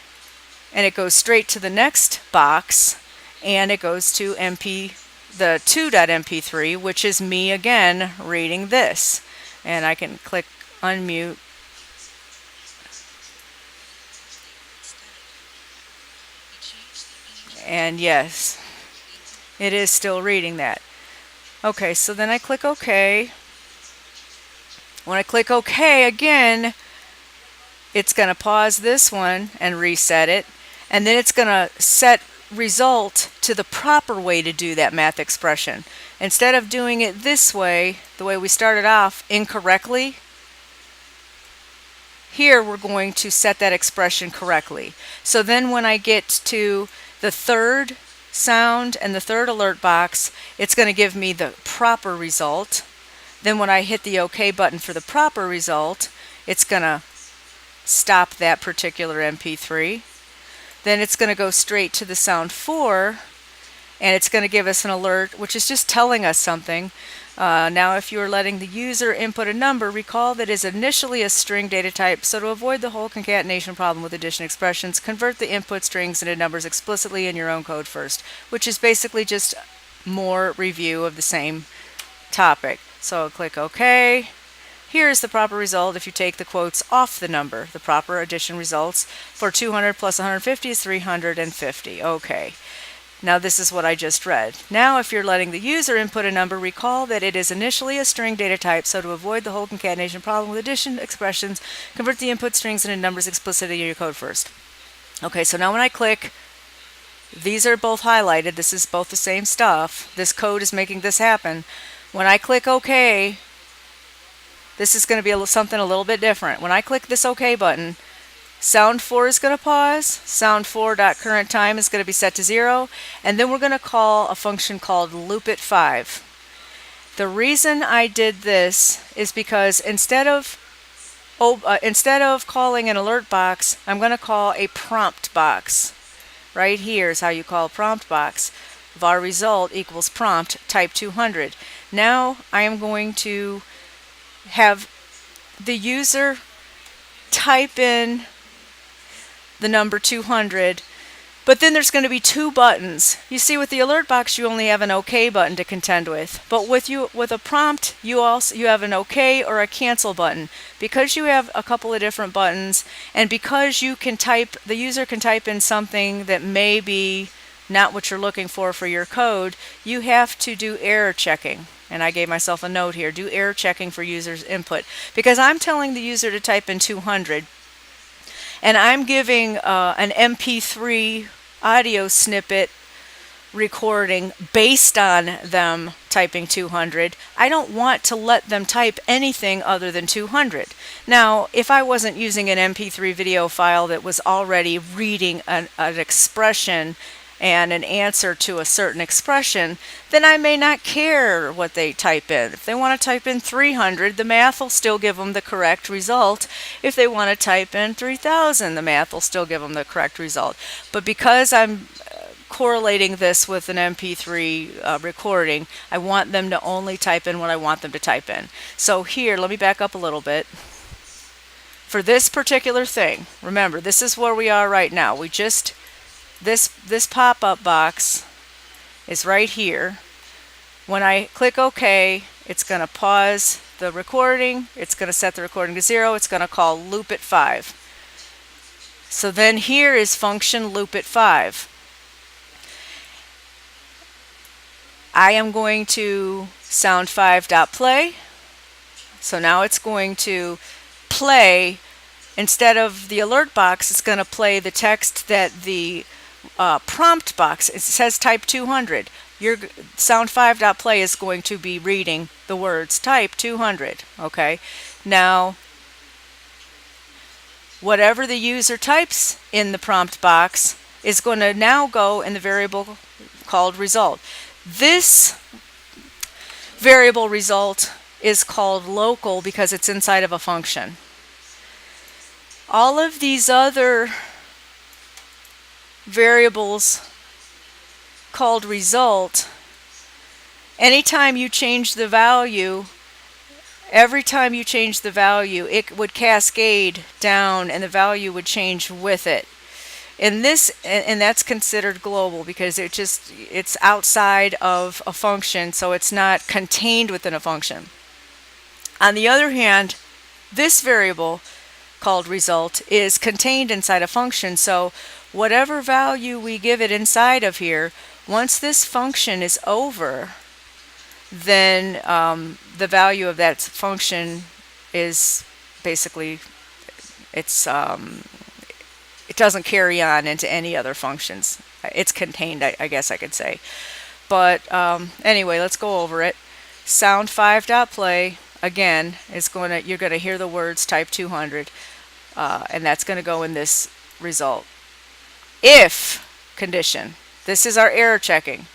and it goes straight to the next box, and it goes to the 2.mp3, which is me again reading this. And I can click unmute. And yes, it is still reading that. Okay, so then I click OK. When I click OK again, it's going to pause this one and reset it. And then it's going to set result to the proper way to do that math expression. Instead of doing it this way, the way we started off incorrectly, here we're going to set that expression correctly. So then when I get to the third sound and the third alert box, it's going to give me the proper result. Then when I hit the OK button for the proper result, it's going to stop that particular MP3. Then it's going to go straight to the sound 4, and it's going to give us an alert, which is just telling us something. Now, if you are letting the user input a number, recall that it is initially a string data type, so to avoid the whole concatenation problem with addition expressions, convert the input strings into numbers explicitly in your own code first, which is basically just more review of the same topic. So I'll click OK. Here's the proper result if you take the quotes off the number. The proper addition results for 200 plus 150 is 350. Okay. Now this is what I just read. Now if you're letting the user input a number, recall that it is initially a string data type, so to avoid the whole concatenation problem with addition expressions, convert the input strings into numbers explicitly in your code first. Okay, so now when I click, these are both highlighted. This is both the same stuff. This code is making this happen. When I click OK, this is going to be something a little bit different. When I click this OK button, sound 4 is going to pause, sound 4.current time is going to be set to 0, and then we're going to call a function called loopit5. The reason I did this is because instead of calling an alert box, I'm going to call a prompt box. Right here is how you call a prompt box. Var result equals prompt type 200. Now I am going to have the user type in the number 200, But then there's going to be two buttons. You see, with the alert box, you only have an OK button to contend with. But with a prompt, you have an OK or a cancel button. Because you have a couple of different buttons, and because you can type, the user can type in something that may be not what you're looking for your code, you have to do error checking. And I gave myself a note here: do error checking for user's input. Because I'm telling the user to type in 200. And I'm giving an MP3 audio snippet recording based on them typing 200. I don't want to let them type anything other than 200. Now, if I wasn't using an MP3 video file that was already reading an expression and an answer to a certain expression, then I may not care what they type in. If they want to type in 300, the math will still give them the correct result. If they want to type in 3000, the math will still give them the correct result. But because I'm correlating this with an MP3 recording, I want them to only type in what I want them to type in. So here, let me back up a little bit. For this particular thing, remember, this is where we are right now. This pop-up box is right here. When I click OK, it's going to pause the recording. It's going to set the recording to 0. It's going to call loop at 5. So then here is function loop at 5. I am going to sound5.play. So now it's going to play. Instead of the alert box, it's going to play the text that the prompt box, it says type 200. Your sound5.play is going to be reading the words type 200. Okay, now whatever the user types in the prompt box is going to now go in the variable called result. This variable result is called local because it's inside of a function. All of these other variables called result, anytime you change the value, every time you change the value, it would cascade down and the value would change with it. And that's considered global because it's outside of a function, so it's not contained within a function. On the other hand, this variable called result is contained inside a function, so whatever value we give it inside of here, once this function is over, then the value of that function is basically, it doesn't carry on into any other functions. It's contained, I guess I could say. But anyway, let's go over it. Sound5.play again is you're going to hear the words type 200, and that's going to go in this result. If condition, this is our error checking.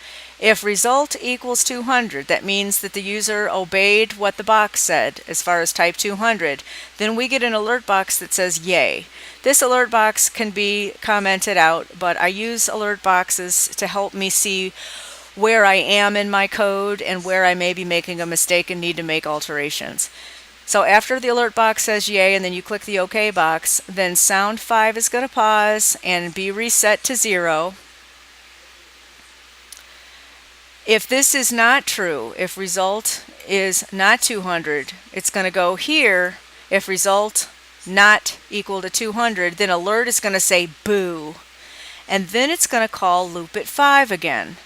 If result equals 200, that means that the user obeyed what the box said as far as type 200, then we get an alert box that says yay. This alert box can be commented out, but I use alert boxes to help me see where I am in my code and where I may be making a mistake and need to make alterations. So after the alert box says yay and then you click the OK box, then sound5 is going to pause and be reset to 0. If this is not true, if result is not 200, it's going to go here. If result not equal to 200, then alert is going to say boo. And then it's going to call loop at 5 again.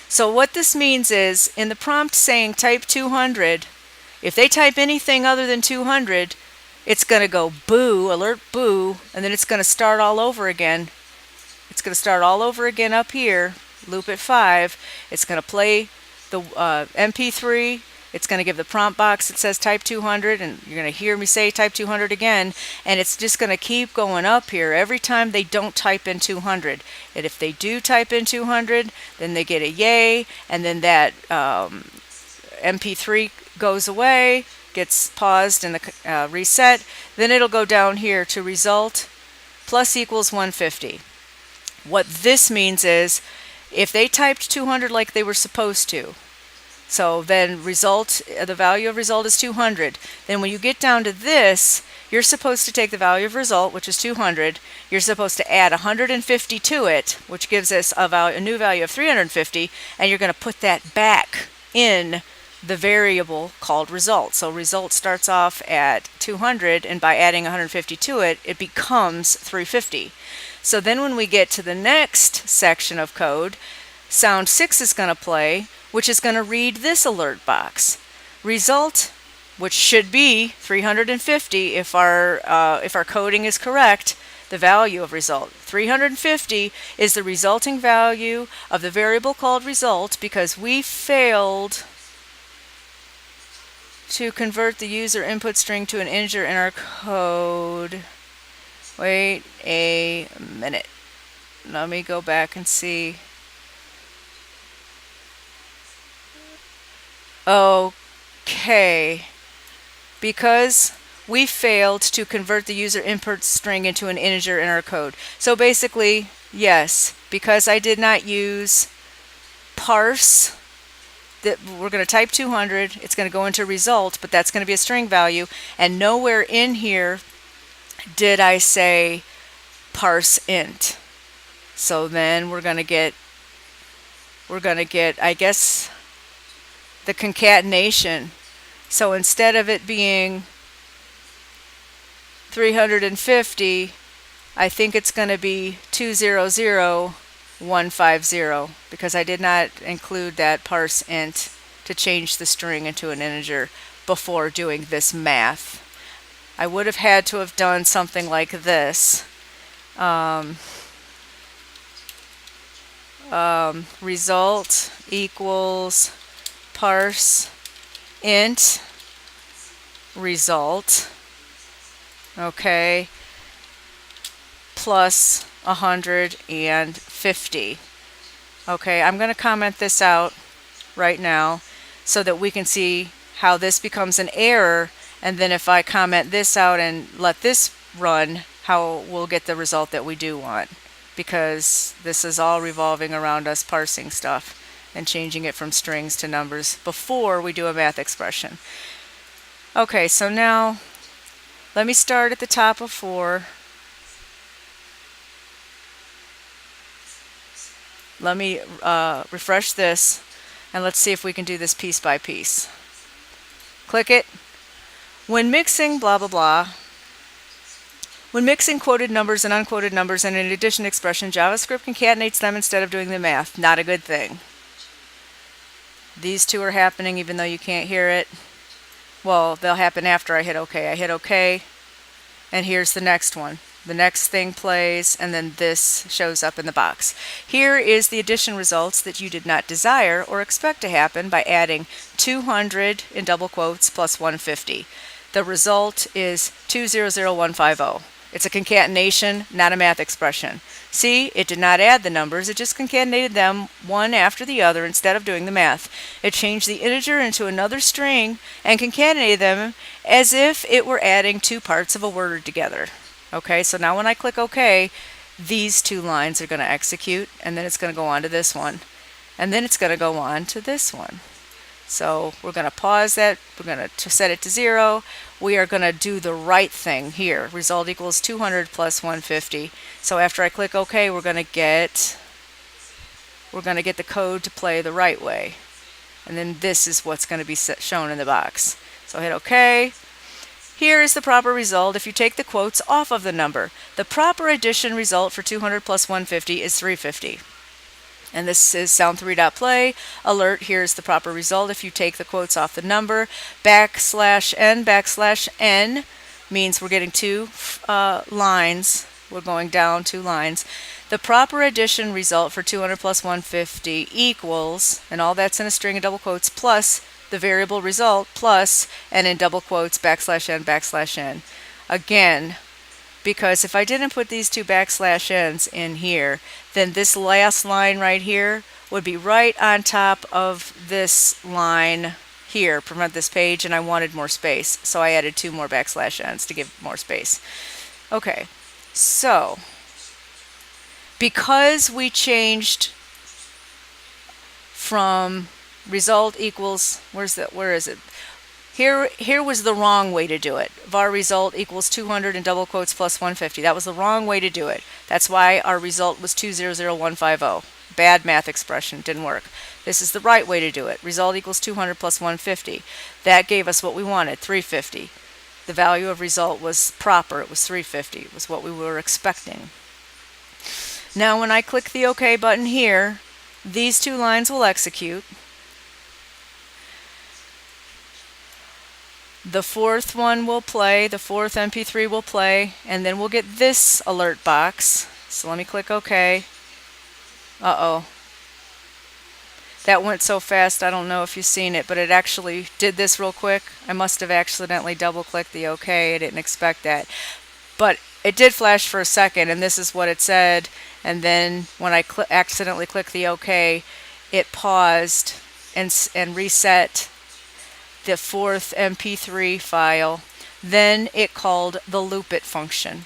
So what this means is, in the prompt saying type 200, if they type anything other than 200, it's going to go boo, alert boo, and then it's going to start all over again. It's going to start all over again up here, loop at 5. It's going to play the MP3. It's going to give the prompt box that says type 200, and you're going to hear me say type 200 again, and it's just going to keep going up here every time they don't type in 200. And if they do type in 200, then they get a yay, and then that MP3 goes away, gets paused and reset. Then it'll go down here to result plus equals 150. What this means is, if they typed 200 like they were supposed to, so then result, the value of result is 200. Then when you get down to this, you're supposed to take the value of result, which is 200. You're supposed to add 150 to it, which gives us a new value of 350, and you're going to put that back in the variable called result. So result starts off at 200, and by adding 150 to it, it becomes 350. So then when we get to the next section of code, sound 6 is going to play, which is going to read this alert box. Result, which should be 350 if our coding is correct, the value of result. 350 is the resulting value of the variable called result because we failed to convert the user input string to an integer in our code. Wait a minute. Let me go back and see. Okay. Because we failed to convert the user input string into an integer in our code. So basically, yes, because I did not use parse, that we're going to type 200, it's going to go into result, but that's going to be a string value, and nowhere in here did I say parseInt. So then we're going to get, I guess, the concatenation. So instead of it being 350, I think it's going to be 200150 because I did not include that parseInt to change the string into an integer before doing this math. I would have had to have done something like this. Result equals parseInt result, okay, plus 150. Okay, I'm going to comment this out right now so that we can see how this becomes an error, and then if I comment this out and let this run, how we'll get the result that we do want, because this is all revolving around us parsing stuff and changing it from strings to numbers before we do a math expression. Okay, so now let me start at the top of 4. Let me refresh this, and let's see if we can do this piece by piece. Click it. When mixing blah blah blah, when mixing quoted numbers and unquoted numbers in an addition expression, JavaScript concatenates them instead of doing the math. Not a good thing. These two are happening even though you can't hear it. Well, they'll happen after I hit OK. I hit OK, and here's the next one. The next thing plays, and then this shows up in the box. Here is the addition results that you did not desire or expect to happen by adding 200 in double quotes plus 150. The result is 200150. It's a concatenation, not a math expression. See, it did not add the numbers, it just concatenated them one after the other instead of doing the math. It changed the integer into another string and concatenated them as if it were adding two parts of a word together. Okay, so now when I click OK, these two lines are going to execute, and then it's going to go on to this one, and then it's going to go on to this one. So we're going to pause that, we're going to set it to 0. We are going to do the right thing here. Result equals 200 plus 150. So after I click OK, we're going to get the code to play the right way. And then this is what's going to be shown in the box. So hit OK. Here is the proper result if you take the quotes off of the number. The proper addition result for 200 plus 150 is 350. And this is sound3.play. Alert, here's the proper result if you take the quotes off the number. \n means we're getting 2 lines. We're going down 2 lines. The proper addition result for 200 plus 150 equals, and all that's in a string of double quotes, plus the variable result, plus, and in double quotes, \n. Again, because if I didn't put these two \n's in here, then this last line right here would be right on top of this line here, prevent this page, and I wanted more space, so I added 2 more \n's to give more space. Okay, so because we changed from result equals, where is it? Here was the wrong way to do it. Var result equals 200 in double quotes plus 150. That was the wrong way to do it. That's why our result was 200150. Bad math expression, didn't work. This is the right way to do it. Result equals 200 plus 150. That gave us what we wanted, 350. The value of result was proper. It was 350. It was what we were expecting. Now when I click the OK button here, these two lines will execute. The fourth one will play, the fourth MP3 will play, and then we'll get this alert box. So let me click OK. Uh-oh. That went so fast, I don't know if you've seen it, but it actually did this real quick. I must have accidentally double-clicked the OK. I didn't expect that. But it did flash for a second, and this is what it said. And then when I accidentally clicked the OK, it paused and reset the fourth MP3 file. Then it called the loopit function.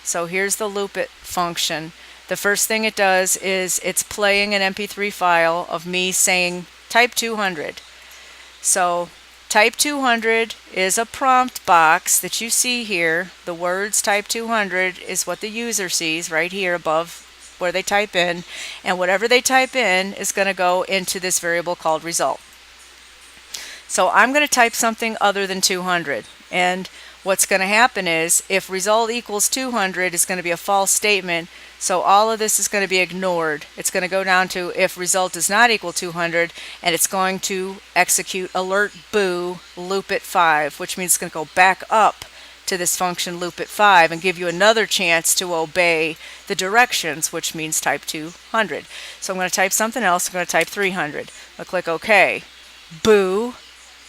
So here's the loopit function. The first thing it does is it's playing an MP3 file of me saying type 200. So type 200 is a prompt box that you see here. The words type 200 is what the user sees right here above where they type in, and whatever they type in is going to go into this variable called result. So I'm going to type something other than 200, and what's going to happen is if result equals 200 is going to be a false statement, so all of this is going to be ignored. It's going to go down to if result does not equal 200, and it's going to execute alert boo loopit 5, which means it's going to go back up to this function loopit 5 and give you another chance to obey the directions, which means type 200. So I'm going to type something else. I'm going to type 300. I'll click OK. Boo.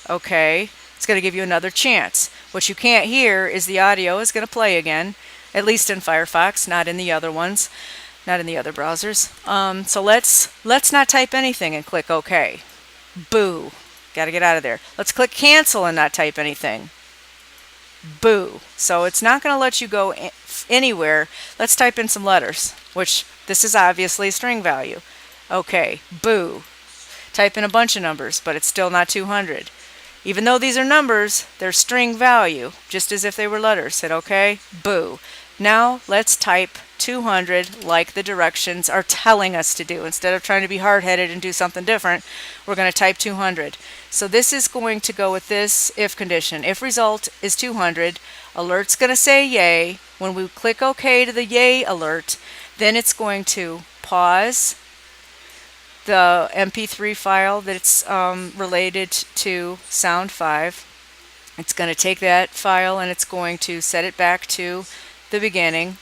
OK. It's going to give you another chance. What you can't hear is the audio is going to play again, at least in Firefox, not in the other ones, not in the other browsers. So let's not type anything and click OK. Boo. Got to get out of there. Let's click cancel and not type anything. Boo. So it's not going to let you go anywhere. Let's type in some letters, which this is obviously a string value. OK. Boo. Type in a bunch of numbers, but it's still not 200. Even though these are numbers, they're string value, just as if they were letters. Hit OK. Boo. Now let's type 200 like the directions are telling us to do. Instead of trying to be hard-headed and do something different, we're going to type 200. So this is going to go with this if condition. If result is 200, alert's going to say yay. When we click OK to the yay alert, then it's going to pause the MP3 file that's related to sound 5. It's going to take that file and it's going to set it back to the beginning.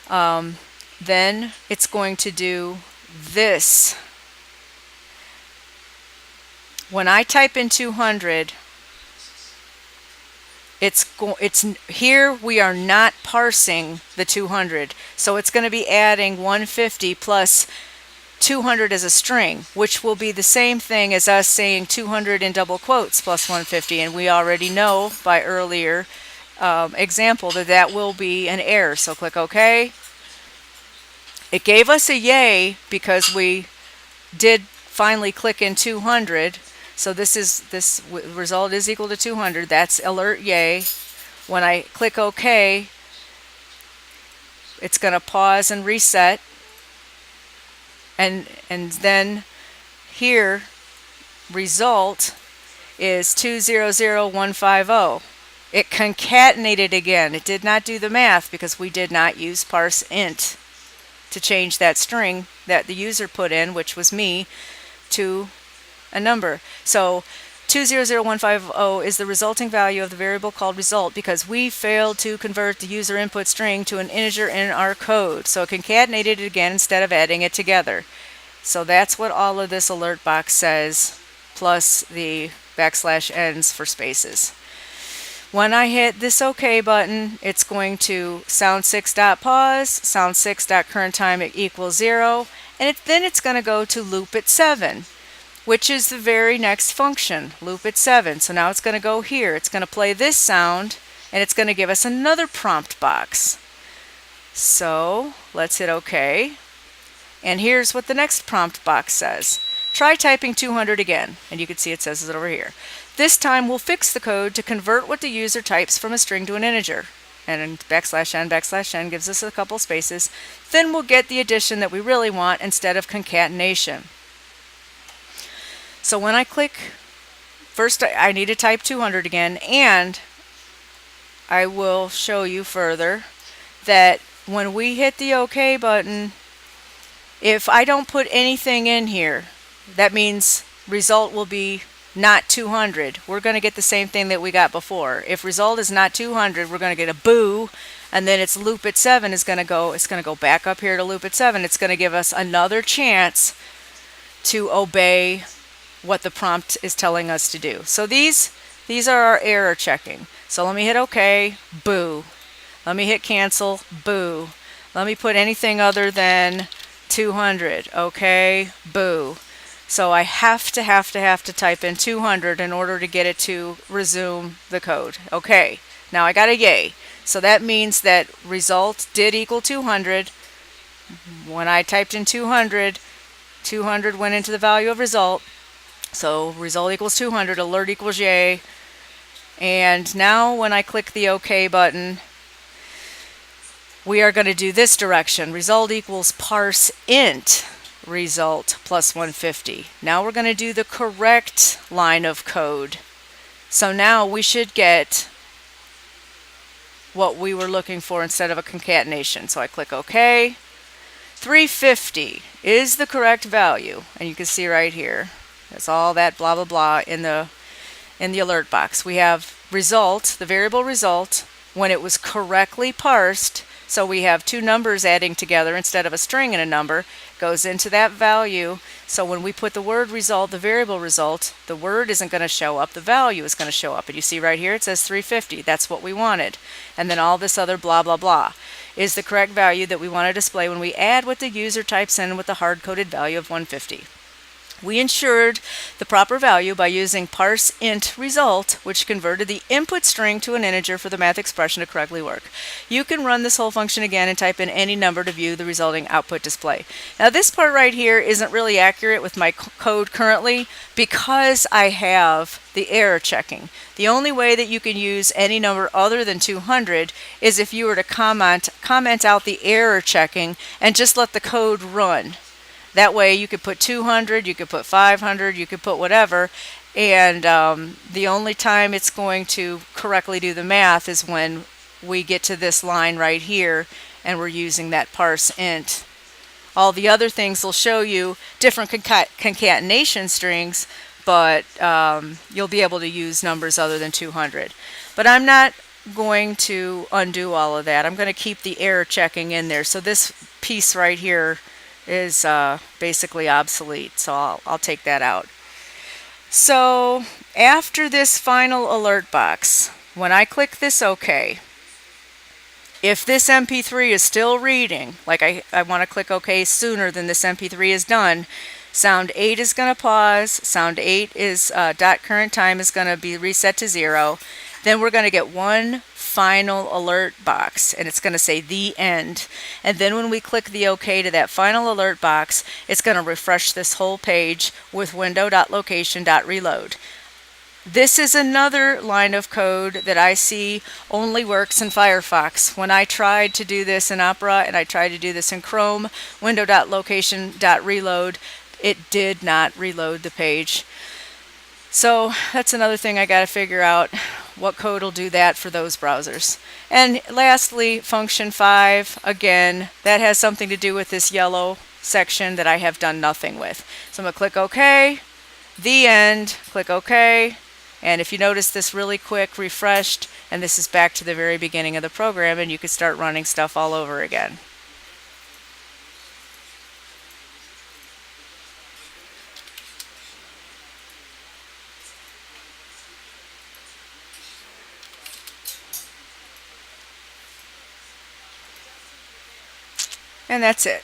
Then it's going to do this. When I type in 200, it's here we are not parsing the 200. So it's going to be adding 150 plus 200 as a string, which will be the same thing as us saying 200 in double quotes plus 150, and we already know by earlier example that that will be an error. So click OK. It gave us a yay because we did finally click in 200. So this result is equal to 200. That's alert yay. When I click OK, it's going to pause and reset. And then here result is 200150. It concatenated again. It did not do the math because we did not use parseInt to change that string that the user put in, which was me, to a number. So 200150 is the resulting value of the variable called result because we failed to convert the user input string to an integer in our code. So it concatenated it again instead of adding it together. So that's what all of this alert box says, plus the \n for spaces. When I hit this OK button, it's going to sound6.pause, sound6.current time equals 0, and then it's going to go to loopit 7. Which is the very next function, loopit 7. So now it's going to go here. It's going to play this sound, and it's going to give us another prompt box. So let's hit OK. And here's what the next prompt box says. Try typing 200 again. And you can see it says it over here. This time we'll fix the code to convert what the user types from a string to an integer. And \n gives us a couple spaces. Then we'll get the addition that we really want instead of concatenation. So when I click, first I need to type 200 again, and I will show you further that when we hit the OK button, if I don't put anything in here, that means result will be not 200. We're going to get the same thing that we got before. If result is not 200, we're going to get a boo, and then its loop at 7 is going to go back up here to loop at 7. It's going to give us another chance to obey what the prompt is telling us to do. So these are our error checking. So let me hit OK, boo. Let me hit cancel, boo. Let me put anything other than 200, OK, boo. So I have to type in 200 in order to get it to resume the code. Okay, now I got a yay. So that means that result did equal 200. When I typed in 200, 200 went into the value of result. So result equals 200, alert equals yay. And now when I click the OK button, we are going to do this direction. Result equals parseInt result plus 150. Now we're going to do the correct line of code. So now we should get what we were looking for instead of a concatenation. So I click OK. 350 is the correct value, and you can see right here, there's all that blah blah blah in the alert box. We have result, the variable result, when it was correctly parsed. So we have two numbers adding together instead of a string and a number, goes into that value. So when we put the word result, the variable result, the word isn't going to show up, the value is going to show up. And you see right here it says 350. That's what we wanted. And then all this other blah blah blah is the correct value that we want to display when we add what the user types in with the hard-coded value of 150. We ensured the proper value by using parseInt result, which converted the input string to an integer for the math expression to correctly work. You can run this whole function again and type in any number to view the resulting output display. Now this part right here isn't really accurate with my code currently because I have the error checking. The only way that you can use any number other than 200 is if you were to comment out the error checking and just let the code run. That way you could put 200, you could put 500, you could put whatever, and the only time it's going to correctly do the math is when we get to this line right here and we're using that parseInt. All the other things will show you different concatenation strings, but you'll be able to use numbers other than 200. But I'm not going to undo all of that. I'm going to keep the error checking in there. So this piece right here is basically obsolete, so I'll take that out. So after this final alert box, when I click this OK, if this MP3 is still reading, like I want to click OK sooner than this MP3 is done, sound 8 is going to pause, sound 8 is dot current time is going to be reset to 0, then we're going to get one final alert box, and it's going to say the end. And then when we click the OK to that final alert box, it's going to refresh this whole page with window.location.reload. This is another line of code that I see only works in Firefox. When I tried to do this in Opera and I tried to do this in Chrome, window.location.reload, it did not reload the page. So that's another thing I got to figure out, what code will do that for those browsers. And lastly, function 5, again, that has something to do with this yellow section that I have done nothing with. So I'm going to click OK, the end, click OK, and if you notice this really quick, refreshed, and this is back to the very beginning of the program, and you can start running stuff all over again. And that's it.